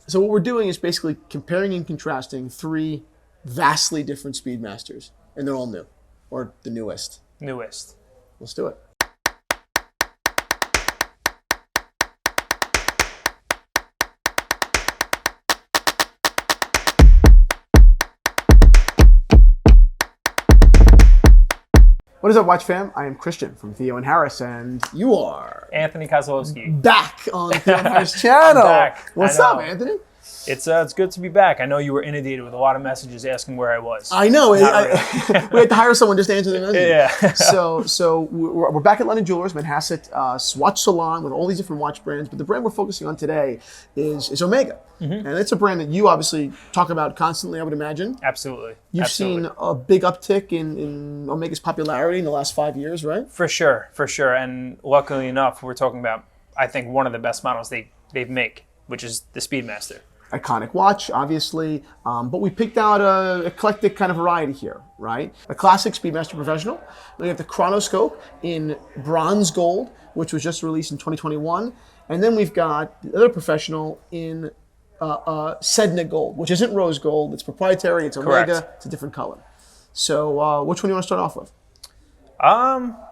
So what we're doing is basically comparing and contrasting three vastly different Speedmasters, and they're all new, or the newest. Newest. Let's do it. What is up, Watch fam? I am Christian from Theo and Harris, and you are Anthony Kozlowski. back on Theo and Harris channel. I'm back. What's up, Anthony? It's good to be back. I know you were inundated with a lot of messages asking where I was. I know. Really. We had to hire someone just to answer the messages. Yeah. So we're back at London Jewelers, Manhasset Watch Salon with all these different watch brands. But the brand we're focusing on today is Omega. And it's a brand that you obviously talk about constantly, I would imagine. Absolutely. You've seen a big uptick in Omega's popularity in the last 5 years, right? For sure. And luckily enough, we're talking about, I think, one of the best models they make, which is the Speedmaster. Iconic watch, obviously, but we picked out a eclectic kind of variety here, right? A classic Speedmaster Professional. Then we have the Chronoscope in bronze gold, which was just released in 2021. And then we've got the other Professional in Sedna gold, which isn't rose gold. It's proprietary. It's Omega. Correct. It's a different color. So which one do you want to start off with?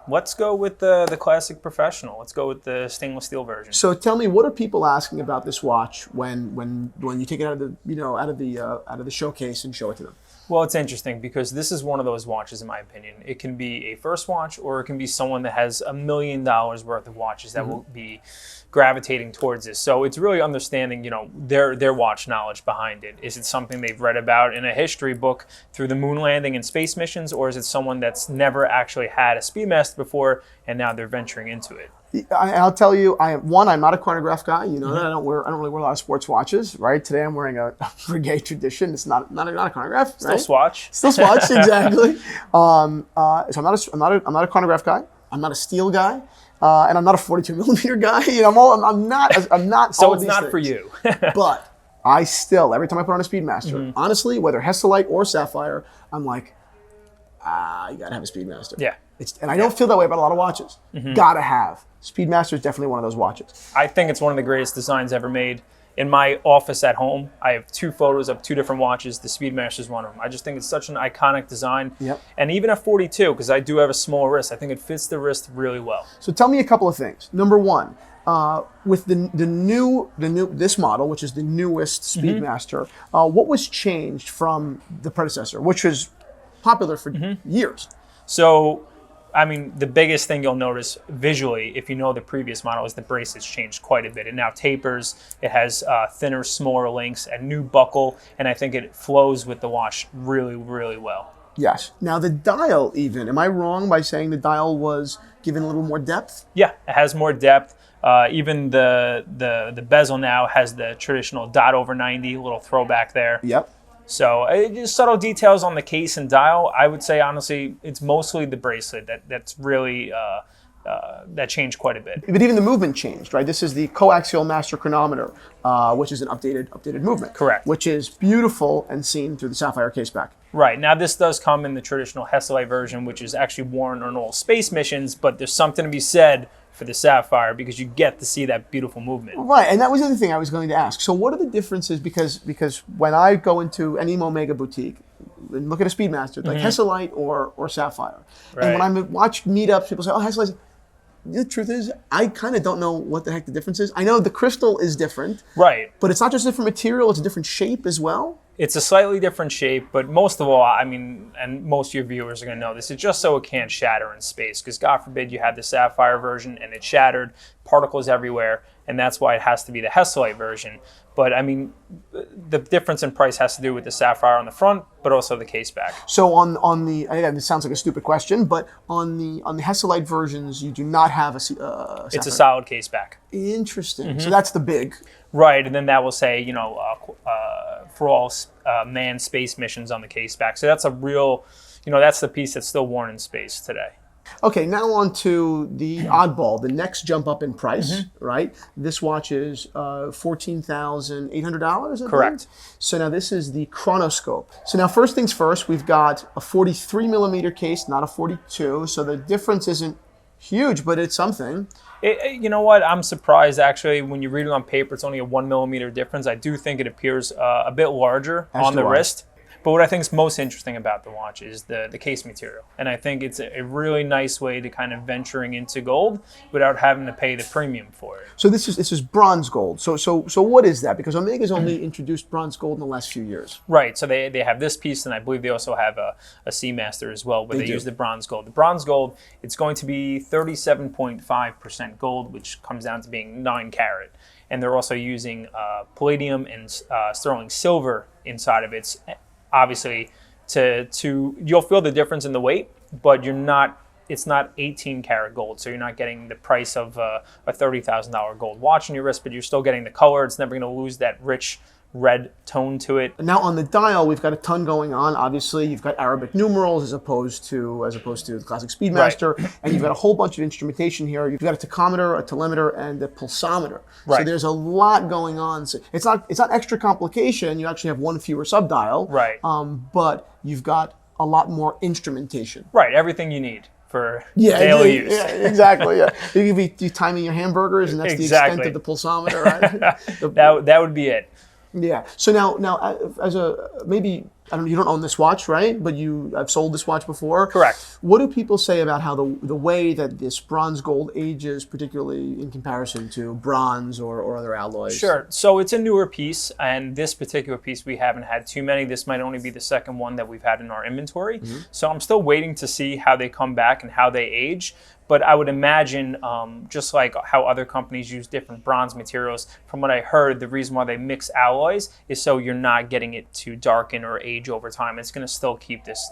Let's go with the classic Professional. Let's go with the stainless steel version. So tell me, what are people asking about this watch when you take it out of the showcase and show it to them? Well, it's interesting because this is one of those watches, in my opinion. It can be a first watch, or it can be someone that has $1 million worth of watches that will be gravitating towards this. So it's really understanding, their watch knowledge behind it. Is it something they've read about in a history book through the moon landing and space missions, or is it someone that's never actually had a Speedmaster before and now they're venturing into it? I'll tell you, I'm not a chronograph guy. You know that I don't really wear a lot of sports watches. Right today, I'm wearing a Brigade Tradition. It's not a chronograph. Right? Still Swatch. Still Swatch, exactly. So I'm not a chronograph guy. I'm not a steel guy, and I'm not a 42 millimeter guy. I'm not. So all it's these not things. for you. But I still, every time I put on a Speedmaster, honestly, whether hesalite or sapphire, I'm like, you gotta have a Speedmaster. Yeah. And I don't feel that way about a lot of watches. Gotta have. Speedmaster is definitely one of those watches. I think it's one of the greatest designs ever made. In my office at home, I have 2 photos of 2 different watches. The Speedmaster is one of them. I just think it's such an iconic design. Yep. And even at 42, because I do have a small wrist, I think it fits the wrist really well. So tell me a couple of things. Number one, with this model, which is the newest Speedmaster, what was changed from the predecessor, which was popular for years? So, I mean, the biggest thing you'll notice visually, if you know the previous model, is the bracelet's changed quite a bit. It now tapers, it has thinner, smaller links, a new buckle, and I think it flows with the watch really, really well. Yes. Now the dial even, am I wrong by saying the dial was given a little more depth? Yeah, it has more depth. Even the bezel now has the traditional dot over 90, little throwback there. Yep. So just subtle details on the case and dial. I would say, honestly, it's mostly the bracelet that's really that changed quite a bit. But even the movement changed, right? This is the coaxial master chronometer, which is an updated movement. Correct. Which is beautiful and seen through the sapphire caseback. Right. Now, this does come in the traditional hesalite version, which is actually worn on all space missions, but there's something to be said for the sapphire because you get to see that beautiful movement. Right, and that was the other thing I was going to ask. So what are the differences? Because when I go into any Omega boutique and look at a Speedmaster, like hesalite or sapphire, and when I watch meetups, people say, "Oh, hesalite." The truth is, I kind of don't know what the heck the difference is. I know the crystal is different, right? But it's not just a different material; it's a different shape as well. It's a slightly different shape, but most of all, I mean, and most of your viewers are going to know this, it's just so it can't shatter in space, because God forbid you had the sapphire version and it shattered, particles everywhere, and that's why it has to be the hesalite version. But I mean, the difference in price has to do with the sapphire on the front, but also the case back. So on the, again, this sounds like a stupid question, but on the hesalite versions, you do not have a sapphire. It's a solid case back. Interesting. So that's the big. Right, and then that will say, for all manned space missions on the case back. So that's a real, that's the piece that's still worn in space today. Okay, now on to the oddball, the next jump up in price, right? This watch is $14,800. Correct. So now this is the Chronoscope. So now first things first, we've got a 43 millimeter case, not a 42. So the difference isn't Huge, but it's something. You know what? I'm surprised actually when you read it on paper. It's only a 1 millimeter difference. I do think it appears a bit larger on the wrist. But what I think is most interesting about the watch is the case material. And I think it's a really nice way to kind of venturing into gold without having to pay the premium for it. So this is bronze gold. So what is that? Because Omega's only introduced bronze gold in the last few years. Right. So they have this piece, and I believe they also have a Seamaster as well, where they use the bronze gold. The bronze gold, it's going to be 37.5% gold, which comes down to being 9 carat. And they're also using palladium and sterling silver inside of it. Obviously, you'll feel the difference in the weight, but it's not 18 karat gold, so you're not getting the price of a $30,000 gold watch on your wrist, but you're still getting the color. It's never going to lose that rich red tone to it. Now on the dial, we've got a ton going on. Obviously, you've got Arabic numerals as opposed to the classic Speedmaster, right. And you've got a whole bunch of instrumentation here. You've got a tachometer, a telemeter, and a pulsometer. Right. So there's a lot going on. So it's not extra complication. You actually have one fewer subdial. Right. But you've got a lot more instrumentation. Right. Everything you need for daily use. Yeah, exactly. Yeah. You could be timing your hamburgers, and that's the extent of the pulsometer, right? that would be it. Yeah. So now, as maybe I don't know, you don't own this watch, right? But I've sold this watch before. Correct. What do people say about how the way that this bronze gold ages, particularly in comparison to bronze or other alloys? Sure. So it's a newer piece, and this particular piece we haven't had too many. This might only be the second one that we've had in our inventory. Mm-hmm. So I'm still waiting to see how they come back and how they age. But I would imagine, just like how other companies use different bronze materials, from what I heard, the reason why they mix alloys is so you're not getting it to darken or age over time. It's going to still keep this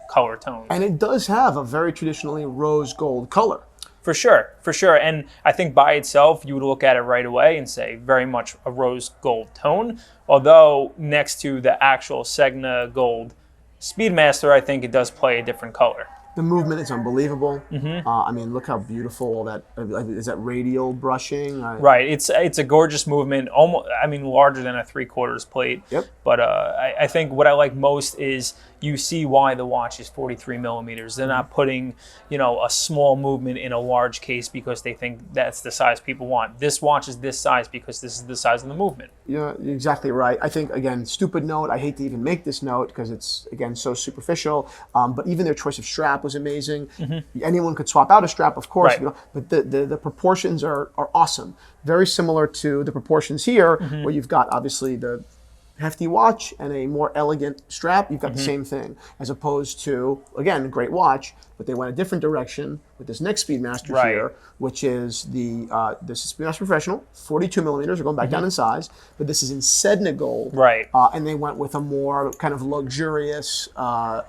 color tone. And it does have a very traditionally rose gold color. For sure, for sure. And I think by itself, you would look at it right away and say very much a rose gold tone. Although next to the actual Sedna gold Speedmaster, I think it does play a different color. The movement is unbelievable. Mm-hmm. I mean, look how beautiful all that is. That radial brushing. Right. It's a gorgeous movement. Almost, I mean, larger than a 3/4 plate. Yep. But I think what I like most is you see why the watch is 43 millimeters. They're not putting, a small movement in a large case because they think that's the size people want. This watch is this size because this is the size of the movement. Yeah, you're exactly right. I think, again, stupid note. I hate to even make this note because it's, again, so superficial. But even their choice of strap was amazing. Mm-hmm. Anyone could swap out a strap, of course, right. But the proportions are awesome. Very similar to the proportions here, mm-hmm. where you've got, obviously, the hefty watch and a more elegant strap. You've got mm-hmm. the same thing, as opposed to, again, great watch, but they went a different direction with this next Speedmaster right. here, which is this is Speedmaster Professional, 42 millimeters. We're going back mm-hmm. down in size, but this is in Sedna gold. Right. And they went with a more kind of luxurious,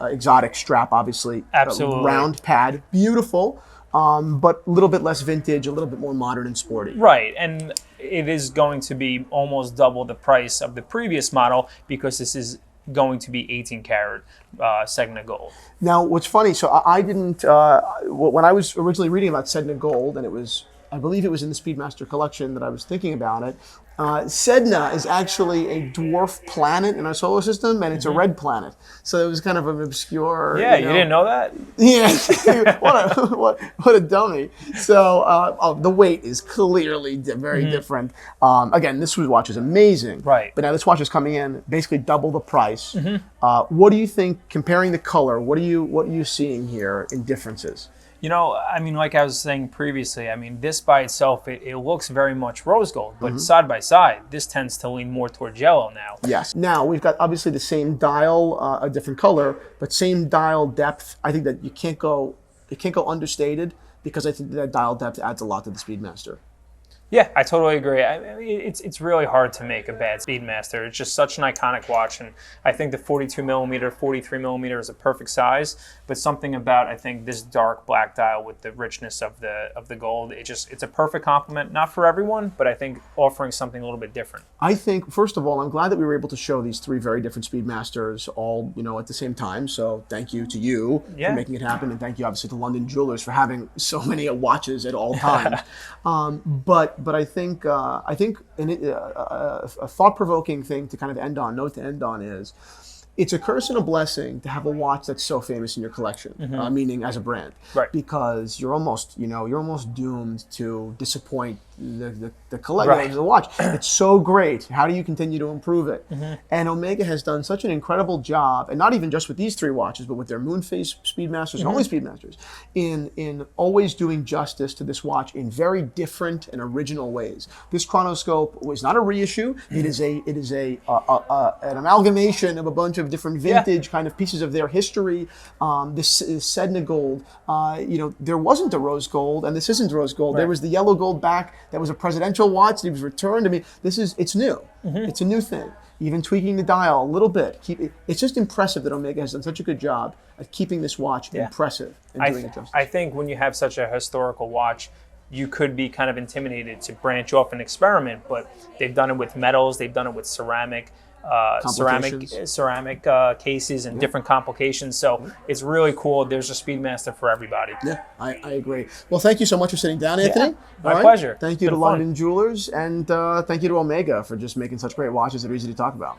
exotic strap, obviously. Absolutely. Round pad, beautiful. But a little bit less vintage, a little bit more modern and sporty. Right, and it is going to be almost double the price of the previous model because this is going to be 18 karat Sedna gold. Now, what's funny, so I didn't, when I was originally reading about Sedna gold, and I believe it was in the Speedmaster collection that I was thinking about it, Sedna is actually a dwarf planet in our solar system, and it's mm-hmm. a red planet. So it was kind of an obscure. Yeah, you didn't know that? Yeah, what a dummy. So the weight is clearly very mm-hmm. different. Again, this watch is amazing. Right. But now this watch is coming in basically double the price. Mm-hmm. What do you think, comparing the color? What are you seeing here in differences? I mean, like I was saying previously, I mean, this by itself, it looks very much rose gold, but mm-hmm. side by side, this tends to lean more towards yellow now. Yes. Now, we've got obviously the same dial, a different color, but same dial depth. I think that it can't go understated because I think that dial depth adds a lot to the Speedmaster. Yeah, I totally agree. I mean, it's really hard to make a bad Speedmaster. It's just such an iconic watch, and I think the 42 millimeter, 43 millimeter is a perfect size. But something about, I think, this dark black dial with the richness of the gold, it's a perfect complement. Not for everyone, but I think offering something a little bit different. I think, first of all, I'm glad that we were able to show these three very different Speedmasters all, at the same time. So thank you to you for making it happen, and thank you obviously to London Jewelers for having so many watches at all times. But I think a thought-provoking thing to kind of note to end on is, it's a curse and a blessing to have a watch that's so famous in your collection, meaning as a brand, Right. because you're almost doomed to disappoint the collector Right. of the watch. It's so great. How do you continue to improve it? And Omega has done such an incredible job, and not even just with these 3 watches, but with their Moonface Speedmasters and only Speedmasters, in always doing justice to this watch in very different and original ways. This Chronoscope was not a reissue. It is an amalgamation of a bunch of different vintage kind of pieces of their history. This is Sedna gold. There wasn't a rose gold, and this isn't rose gold. Right. There was the yellow gold back that was a presidential watch that was returned. I mean, it's new. It's a new thing. Even tweaking the dial a little bit. It's just impressive that Omega has done such a good job at keeping this watch impressive and doing it justice. I think when you have such a historical watch, you could be kind of intimidated to branch off and experiment, but they've done it with metals, they've done it with ceramic cases and different complications. So it's really cool. There's a Speedmaster for everybody. Yeah, I agree. Well, thank you so much for sitting down, Anthony. My pleasure. Thank you It's to been fun. London Jewelers, and thank you to Omega for just making such great watches that are easy to talk about.